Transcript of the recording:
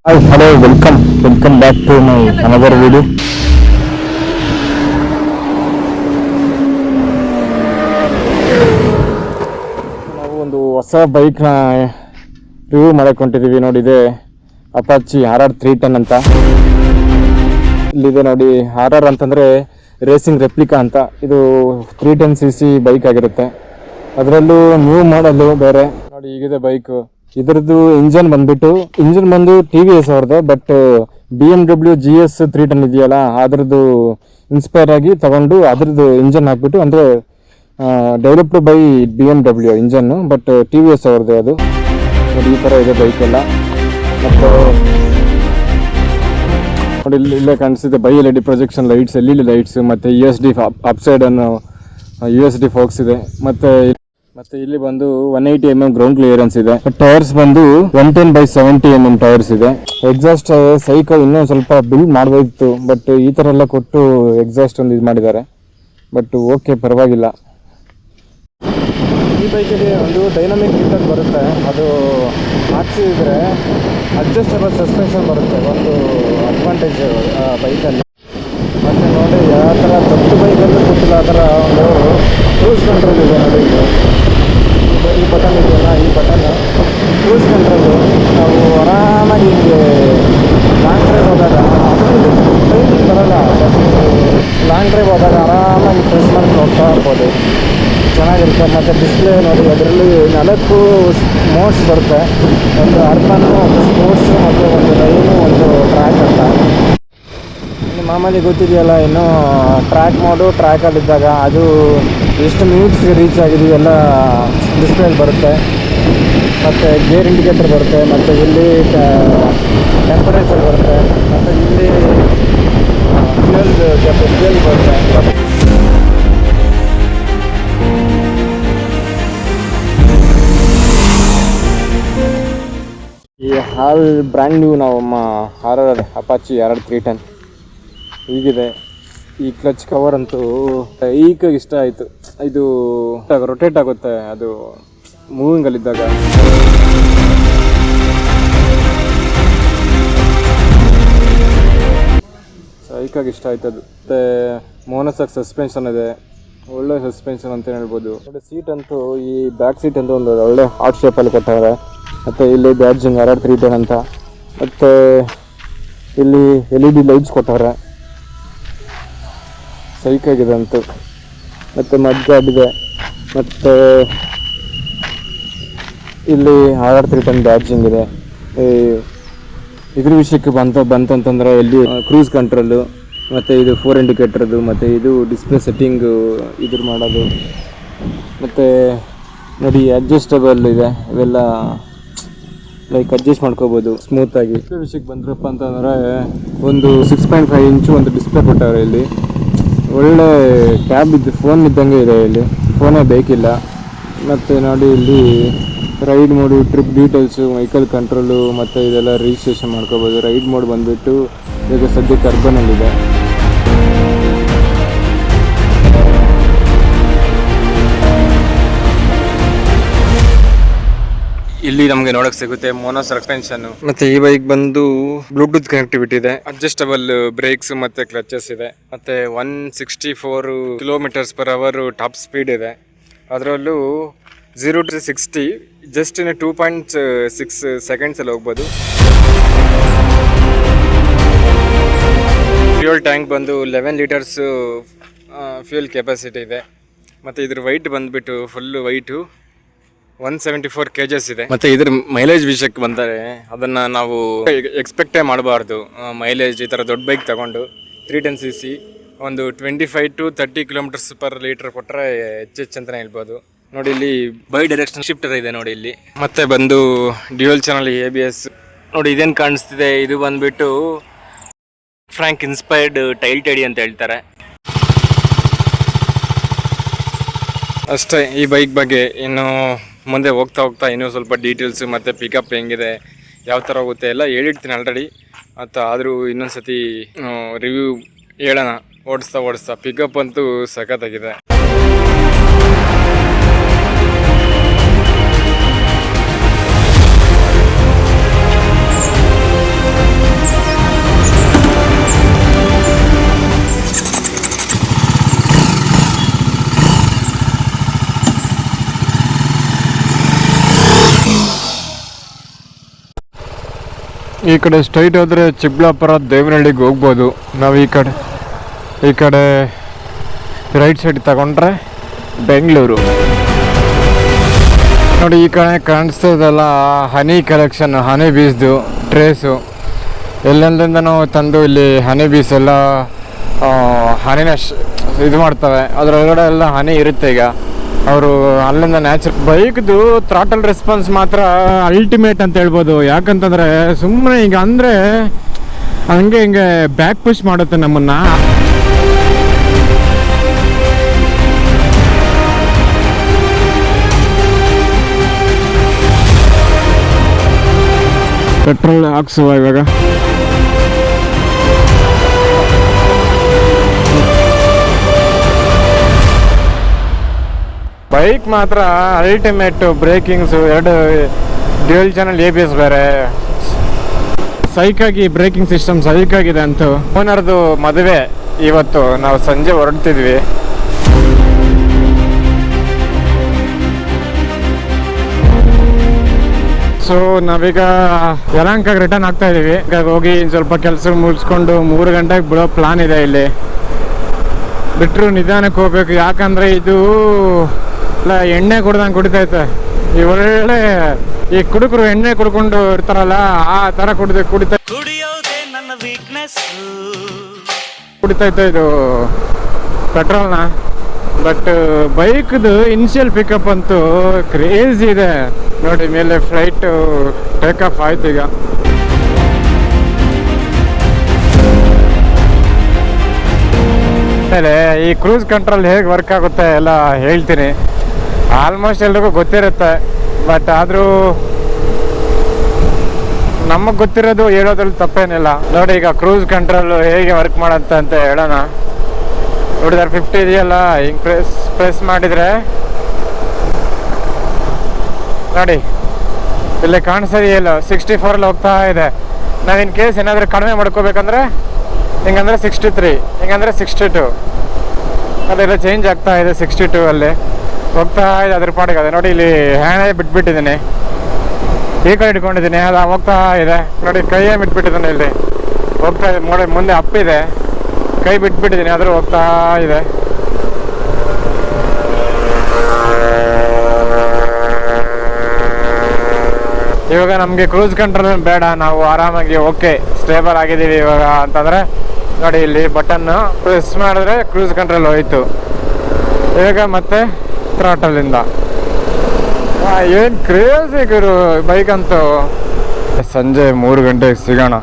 Hi, hello, welcome back to my another video. ನಾವು ಒಂದು ಹೊಸ ಬೈಕ್ನ ರಿವ್ಯೂ ಮಾಡಕೊಂಡಿದ್ದೀವಿ ನೋಡಿ. ಇದೆ ಅಪಾಚಿ RR310 ಅಂತ. ಇಲ್ಲಿದೆ ನೋಡಿ. RR ಅಂತಂದರೆ ರೇಸಿಂಗ್ ರೆಪ್ಲಿಕಾ ಅಂತ. ಇದು 310cc ಬೈಕ್ ಆಗಿರುತ್ತೆ. ಅದರಲ್ಲೂ ನ್ಯೂ ಮಾಡಲು ಬೇರೆ ನೋಡಿ. ಈಗಿದೆ ಬೈಕು. ಇದರದ್ದು ಇಂಜನ್ ಬಂದು TVS ಅವ್ರದ್ದು. ಬಟ್ BMW GS 310 ಇದೆಯಲ್ಲ, ಅದರದ್ದು ಇನ್ಸ್ಪೈರ್ ಆಗಿ ತಗೊಂಡು ಅದ್ರದ್ದು ಇಂಜನ್ ಹಾಕ್ಬಿಟ್ಟು, ಅಂದರೆ developed by BMW engine, but TVS ಅವ್ರದ್ದು ಅದು. ನೋಡಿ ಈ ಥರ ಇದೆ ಬೈಕ್ ಎಲ್ಲ. ಮತ್ತು ನೋಡಿ ಇಲ್ಲೇ ಕಾಣಿಸ್ತಿದೆ by LED projection lights, LED lights, ಮತ್ತು USD ಅಪ್ಸೈಡ್ ಅನ್ನು USD ಫೋಕ್ಸ್ ಇದೆ. ಮತ್ತೆ ಇಲ್ಲಿ ಬಂದು 180 mm ಗ್ರೌಂಡ್ ಕ್ಲಿಯರೆನ್ಸ್ ಇದೆ. ಟೈರ್ಸ್ ಬಂದು 110/70 mm ಟೈರ್ಸ್ ಇದೆ. ಎಕ್ಸಾಸ್ಟ್ ಸೈಕಲ್ ಇನ್ನೂ ಸ್ವಲ್ಪ ಬಿಲ್ಡ್ ಮಾಡಬೇಕಿತ್ತು, ಬಟ್ ಈ ಥರ ಎಲ್ಲ ಕೊಟ್ಟು ಎಕ್ಸಾಸ್ಟ್ ಒಂದು ಇದು ಮಾಡಿದ್ದಾರೆ. ಬಟ್ ಓಕೆ, ಪರವಾಗಿಲ್ಲ. ಈ ಬೈಕಲ್ಲಿ ಒಂದು ಡೈನಾಮಿಕ್ ಫೀಚರ್ ಬರುತ್ತೆ. ಅದು ಹಾಕ್ಸಿದ್ರೆ ಅಡ್ಜಸ್ಟಬಲ್ ಸಸ್ಪೆನ್ಷನ್ ಬರುತ್ತೆ, ಒಂದು ಅಡ್ವಾಂಟೇಜ್ ಬೈಕಲ್ಲಿ. ಮತ್ತು ನೋಡಿ ಯಾವ ಥರ ದೊಡ್ಡ ಬೈಕಲ್ಲೂ ಕೊಟ್ಟಿಲ್ಲ ಆ ಥರ ಒಂದು ಕ್ರೂಸ್ ಕಂಟ್ರೋಲ್ ಇದೆ ನೋಡಿ. ಈ ಬಟನ್ ಇದೆಯಲ್ಲ, ಈ ಬಟನ್ ಕ್ರೂಸ್ ಕಂಟ್ರೋಲು. ನಾವು ಆರಾಮಾಗಿ ಹಿಂಗೆ ಲಾಂಗ್ ಡ್ರೈವ್ ಹೋದಾಗ ಟ್ರೈನಿಂಗ್ ಬರೋಲ್ಲ, ಲಾಂಗ್ ಡ್ರೈವ್ ಹೋದಾಗ ಆರಾಮಾಗಿ ಪ್ರೆಸ್ ಮಾಡ್ಕೊಂಡು ಹೋಗ್ತಾ ಇರ್ಬೋದು, ಚೆನ್ನಾಗಿರುತ್ತೆ. ಮತ್ತು ಡಿಸ್ಪ್ಲೇ ನೋಡಿ, ಅದರಲ್ಲಿ 4 ಮೋಡ್ಸ್ ಬರುತ್ತೆ. ಒಂದು ಅರ್ಬನ್ನು, ಒಂದು ಸ್ಪೋರ್ಟ್ಸು, ಮತ್ತು ಒಂದು ರೈನು, ಒಂದು ಟ್ರ್ಯಾಕ್ ಅಂತ. ಮಾಮೂಲಿ ಗೊತ್ತಿದೆಯಲ್ಲ, ಇನ್ನು ಟ್ರ್ಯಾಕ್ ಮೋಡು ಟ್ರ್ಯಾಕಲ್ಲಿದ್ದಾಗ ಅದು ಎಷ್ಟು ಮಿನಿಟ್ಸ್ಗೆ ರೀಚ್ ಆಗಿದೆಯೋ ಎಲ್ಲ ಡಿಸ್ಪ್ಲೇಲಿ ಬರುತ್ತೆ. ಮತ್ತು ಗೇರ್ ಇಂಡಿಕೇಟರ್ ಬರುತ್ತೆ, ಮತ್ತು ಇಲ್ಲಿ ಟೆಂಪರೇಚರ್ ಬರುತ್ತೆ, ಮತ್ತು ಇಲ್ಲಿ ಫ್ಯೂಯಲ್ ಬರುತ್ತೆ. ಈ ಬ್ರ್ಯಾಂಡ್ ನ್ಯೂ ನಮ್ಮ RR ಅಪಾಚಿ RR310 ಹೀಗಿದೆ. ಈ ಕ್ಲಚ್ ಕವರ್ ಅಂತೂ ಈಗ ಇಷ್ಟ ಆಯಿತು. ಇದು ರೊಟೇಟ್ ಆಗುತ್ತೆ ಅದು ಮೂವಿಂಗಲ್ಲಿದ್ದಾಗ. ಸೈಕಾಗಿ ಇಷ್ಟ ಆಯ್ತು ಅದು. ಮತ್ತು ಮೋನೋಸಾಕ್ ಸಸ್ಪೆನ್ಷನ್ ಇದೆ, ಒಳ್ಳೆ ಸಸ್ಪೆನ್ಷನ್ ಅಂತ ಹೇಳ್ಬೋದು. ಸೀಟ್ ಅಂತೂ, ಈ ಬ್ಯಾಕ್ ಸೀಟ್ ಅಂತೂ ಒಂದು ಒಳ್ಳೆ ಹಾರ್ಟ್ ಶೇಪಲ್ಲಿ ಕೊಟ್ಟವ್ರೆ. ಮತ್ತು ಇಲ್ಲಿ ಬ್ಯಾಡ್ಜಿಂಗ್ RR310 ಅಂತ. ಮತ್ತು ಇಲ್ಲಿ LED ಲೈಟ್ಸ್ ಕೊಟ್ಟವ್ರೆ, ಸೈಕಾಗಿದೆ ಅಂತು. ಮತ್ತು ಮಡ್ ಗಾರ್ಡ್ ಇದೆ. ಮತ್ತು ಇಲ್ಲಿ RR310 ಬ್ಯಾಡ್ಜಿಂಗ್ ಇದೆ. ಇದ್ರ ವಿಷಯಕ್ಕೆ ಬಂತಂತಂದರೆ ಇಲ್ಲಿ ಕ್ರೂಸ್ ಕಂಟ್ರೋಲು, ಮತ್ತು ಇದು 4 ಇಂಡಿಕೇಟರ್ದು, ಮತ್ತು ಇದು ಡಿಸ್ಪ್ಲೇ ಸೆಟ್ಟಿಂಗು ಇದ್ರ ಮಾಡೋದು. ಮತ್ತು ನೋಡಿ ಅಡ್ಜಸ್ಟಬಲ್ ಇದೆ, ಇವೆಲ್ಲ ಲೈಕ್ ಅಡ್ಜಸ್ಟ್ ಮಾಡ್ಕೋಬೋದು ಸ್ಮೂತಾಗಿ. ಡಿಸ್ಪ್ಲೇ ವಿಷಯಕ್ಕೆ ಬಂದ್ರಪ್ಪ ಅಂತಂದರೆ ಒಂದು 6.5 ಇಂಚು ಒಂದು ಡಿಸ್ಪ್ಲೇ ಕೊಟ್ಟವ್ರೆ ಇಲ್ಲಿ. ಒಳ್ಳೆ ಟ್ಯಾಬ್ ಫೋನ್ ಇದ್ದಂಗೆ ಇದೆ, ಇಲ್ಲಿ ಫೋನೇ ಬೇಕಿಲ್ಲ. ಮತ್ತು ನೋಡಿ ಇಲ್ಲಿ ride mode, trip details, vehicle control, ಮತ್ತು ಇದೆಲ್ಲ ರಿಜಿಸ್ಟ್ರೇಷನ್ ಮಾಡ್ಕೋಬೋದು. ರೈಡ್ ಮೋಡ್ ಬಂದುಬಿಟ್ಟು ಈಗ ಸದ್ಯಕ್ಕೆ ಅರ್ಬನಲ್ಲಿದೆ. ಇಲ್ಲಿ ನಮಗೆ ನೋಡಕ್ ಸಿಗುತ್ತೆ ಮೋನೋ ಸಸ್ಪೆನ್ಷನ್. ಮತ್ತೆ ಈ ಬೈಕ್ ಬಂದು ಬ್ಲೂಟೂತ್ ಕನೆಕ್ಟಿವಿಟಿ ಇದೆ, ಅಡ್ಜಸ್ಟಬಲ್ ಬ್ರೇಕ್ಸ್ ಮತ್ತೆ ಕ್ಲಚಸ್ ಇದೆ. ಮತ್ತೆ 164 km/h ಟಾಪ್ ಸ್ಪೀಡ್ ಇದೆ. ಅದರಲ್ಲೂ 0 to 60 ಜಸ್ಟ್ ಇನ್ 2.6 seconds ಅಲ್ಲಿ ಹೋಗ್ಬೋದು. ಫ್ಯೂಯಲ್ ಟ್ಯಾಂಕ್ ಬಂದು 11 ಲೀಟರ್ಸ್ ಫ್ಯೂಯಲ್ ಕೆಪಾಸಿಟಿ ಇದೆ. ಮತ್ತು ಇದ್ರ ವೈಟ್ ಬಂದುಬಿಟ್ಟು ಫುಲ್ಲು ವೈಟು 174 kgs ಇದೆ. ಮತ್ತು ಇದ್ರ ಮೈಲೇಜ್ ವಿಷಯಕ್ಕೆ ಬಂದರೆ ಅದನ್ನು ನಾವು ಎಕ್ಸ್ಪೆಕ್ಟೇ ಮಾಡಬಾರ್ದು. ಮೈಲೇಜ್ ಈ ಥರ ದೊಡ್ಡ ಬೈಕ್ ತಗೊಂಡು 310cc ಒಂದು 25 to 30 km/L ಕೊಟ್ಟರೆ ಹೆಚ್ಚು ಅಂತಲೇ ಹೇಳ್ಬೋದು. ನೋಡಿ ಇಲ್ಲಿ ಬೈ ಡೈರೆಕ್ಷನ್ ಶಿಫ್ಟರ್ ಇದೆ ನೋಡಿ ಇಲ್ಲಿ. ಮತ್ತೆ ಬಂದು ಡ್ಯೂಯಲ್ ಚಾನಲ್ ABS. ನೋಡಿ ಇದೇನು ಕಾಣಿಸ್ತಿದೆ, ಇದು ಬಂದುಬಿಟ್ಟು ಫ್ರಾಂಕ್ ಇನ್ಸ್ಪೈರ್ಡ್ ಟೈಲ್ ಟೆಡಿ ಅಂತ ಹೇಳ್ತಾರೆ. ಅಷ್ಟೇ ಈ ಬೈಕ್ ಬಗ್ಗೆ. ಇನ್ನು ಮುಂದೆ ಹೋಗ್ತಾ ಇನ್ನೂ ಸ್ವಲ್ಪ ಡೀಟೇಲ್ಸು ಮತ್ತು ಪಿಕಪ್ ಹೆಂಗಿದೆ, ಯಾವ ಥರ ಹೋಗುತ್ತೆ ಎಲ್ಲ ಹೇಳಿರ್ತೀನಿ ಆಲ್ರೆಡಿ. ಆದರೂ ಇನ್ನೊಂದು ಸತಿ ರಿವ್ಯೂ ಹೇಳೋಣ ಓಡಿಸ್ತಾ. ಪಿಕಪ್ ಅಂತೂ ಸಖತ್ತಾಗಿದೆ. ಈ ಕಡೆ ಸ್ಟ್ರೈಟ್ ಹೋದರೆ ಚಿಕ್ಕಬಳ್ಳಾಪುರ ದೇವನಹಳ್ಳಿಗೆ ಹೋಗ್ಬೋದು. ನಾವು ಈ ಕಡೆ ರೈಟ್ ಸೈಡ್ ತಗೊಂಡ್ರೆ ಬೆಂಗಳೂರು. ನೋಡಿ ಈ ಕಡೆ ಕಾಣಿಸ್ತದಲ್ಲ ಹನಿ ಕಲೆಕ್ಷನ್, ಹನಿ ಬೀಸ್ದು ಟ್ರೇಸು. ಎಲ್ಲೆಲ್ಲಿಂದ ನಾವು ತಂದು ಇಲ್ಲಿ ಹನಿ ಬೀಸ್ ಎಲ್ಲ ಹನಿನ ಇದು ಮಾಡ್ತವೆ. ಅದರೊಳಗಡೆ ಎಲ್ಲ ಹನಿ ಇರುತ್ತೆ. ಈಗ ಅವರು ಅಲ್ಲಿಂದ ಬೈಕ್ದು ಥ್ರಾಟಲ್ ರೆಸ್ಪಾನ್ಸ್ ಮಾತ್ರ ಅಲ್ಟಿಮೇಟ್ ಅಂತ ಹೇಳ್ಬೋದು. ಯಾಕಂತಂದರೆ ಸುಮ್ಮನೆ ಈಗ ಅಂದರೆ ಹಂಗೆ ಹಿಂಗೆ ಬ್ಯಾಕ್ ಪುಷ್ ಮಾಡುತ್ತೆ ನಮ್ಮನ್ನು. ಪೆಟ್ರೋಲ್ ಹಾಕ್ಸುವ ಇವಾಗ. ಬೈಕ್ ಮಾತ್ರ ಅಲ್ಟಿಮೇಟ್. ಬ್ರೇಕಿಂಗ್ಸು 2 ಡ್ಯೂಯಲ್ ಚಾನಲ್ ABS ಬೇರೆ, ಸೈಕಾಗಿ ಬ್ರೇಕಿಂಗ್ ಸಿಸ್ಟಮ್ ಸೈಕಾಗಿದೆ ಅಂತೂ. ಓನರ್ದು ಮದುವೆ ಇವತ್ತು, ನಾವು ಸಂಜೆ ಹೊರಡ್ತಿದ್ವಿ. ಸೊ ನಾವೀಗ ಯಲಹಂಕಕ್ಕೆ ರಿಟರ್ನ್ ಆಗ್ತಾ ಇದೀವಿ. ಈಗ ಹೋಗಿ ಸ್ವಲ್ಪ ಕೆಲಸ ಮುಗಿಸ್ಕೊಂಡು 3 ಗಂಟೆಗೆ ಬಿಡೋ ಪ್ಲಾನ್ ಇದೆ. ಇಲ್ಲಿ ಬಿಟ್ಟರು ನಿಧಾನಕ್ಕೆ ಹೋಗ್ಬೇಕು. ಯಾಕಂದರೆ ಇದು ಇಲ್ಲ ಎಣ್ಣೆ ಕುಡ್ದಂಗೆ ಕುಡಿತೈತೆ. ಈ ಒಳ್ಳೆ ಈ ಕುಡುಕರು ಎಣ್ಣೆ ಕುಡ್ಕೊಂಡು ಇರ್ತಾರಲ್ಲ ಆ ಥರ ಕುಡಿತೈತೆ ಇದು ಪೆಟ್ರೋಲ್ನ. ಬಟ್ ಬೈಕ್ದು ಇನಿಷಿಯಲ್ ಪಿಕಪ್ ಅಂತೂ ಕ್ರೇಜಿ ಇದೆ ನೋಡಿ. ಮೇಲೆ ಫ್ಲೈಟ್ ಟೇಕ್ ಆಫ್ ಆಯ್ತು. ಈಗ ಆಮೇಲೆ ಈ ಕ್ರೂಸ್ ಕಂಟ್ರೋಲ್ ಹೇಗೆ ವರ್ಕ್ ಆಗುತ್ತೆ ಎಲ್ಲ ಹೇಳ್ತೀನಿ. ಆಲ್ಮೋಸ್ಟ್ ಎಲ್ರಿಗೂ ಗೊತ್ತಿರುತ್ತೆ, ಬಟ್ ಆದರೂ ನಮಗೆ ಗೊತ್ತಿರೋದು ಹೇಳೋದ್ರಲ್ಲಿ ತಪ್ಪೇನಿಲ್ಲ. ನೋಡಿ ಈಗ ಕ್ರೂಸ್ ಕಂಟ್ರೋಲ್ ಹೇಗೆ ವರ್ಕ್ ಮಾಡುತ್ತೆ ಅಂತ ಹೇಳೋಣ. ನೋಡಿದ್ರೆ 50 ಇದೆಯಲ್ಲ, ಹಿಂಗೆ ಪ್ರೆಸ್ ಮಾಡಿದರೆ ನೋಡಿ ಇಲ್ಲೇ ಕಾಣಿಸೋದಿಲ್ಲ 64 ಹೋಗ್ತಾ ಇದೆ. ನಾವು ಇನ್ ಕೇಸ್ ಏನಾದರೂ ಕಡಿಮೆ ಮಾಡ್ಕೋಬೇಕಂದ್ರೆ ಹಿಂಗಂದ್ರೆ 63, ಹಿಂಗಂದ್ರೆ 62. ಅದೆಲ್ಲ ಚೇಂಜ್ ಆಗ್ತಾ ಇದೆ. 62 ಅಲ್ಲಿ ಹೋಗ್ತಾ ಇದೆ ಅದ್ರ ಪಾಡಿಗೆ. ಅದೇ ನೋಡಿ ಇಲ್ಲಿ ಹ್ಯಾಂಡೇ ಬಿಟ್ಬಿಟ್ಟಿದ್ದೀನಿ, ಈ ಕಡೆ ಇಟ್ಕೊಂಡಿದ್ದೀನಿ, ಅದು ಹೋಗ್ತಾ ಇದೆ. ನೋಡಿ ಕೈಯೇ ಬಿಟ್ಬಿಟ್ಟಿದ್ದಾನೆ, ಇಲ್ಲಿ ಹೋಗ್ತಾ ಇದೆ. ನೋಡಿ ಮುಂದೆ ಅಪ್ಪಿದೆ, ಕೈ ಬಿಟ್ಬಿಟ್ಟಿದ್ದೀನಿ, ಆದರೂ ಹೋಗ್ತಾ ಇದೆ. ಇವಾಗ ನಮಗೆ ಕ್ರೂಸ್ ಕಂಟ್ರೋಲ್ ಬೇಡ, ನಾವು ಆರಾಮಾಗಿ ಓಕೆ ಸ್ಟೇಬಲ್ ಆಗಿದ್ದೀವಿ ಇವಾಗ ಅಂತಂದರೆ ನೋಡಿ ಇಲ್ಲಿ ಬಟನ್ನು ಪ್ರೆಸ್ ಮಾಡಿದ್ರೆ ಕ್ರೂಸ್ ಕಂಟ್ರೋಲ್ ಹೋಯಿತು. ಇವಾಗ ಮತ್ತೆ ಥ್ರಾಟಲಿಂದ ಏನು ಕ್ರೇಜಿ ಗುರು ಬೈಕ್ ಅಂತೂ. ಸಂಜೆ 3 ಗಂಟೆಗೆ ಸಿಗೋಣ.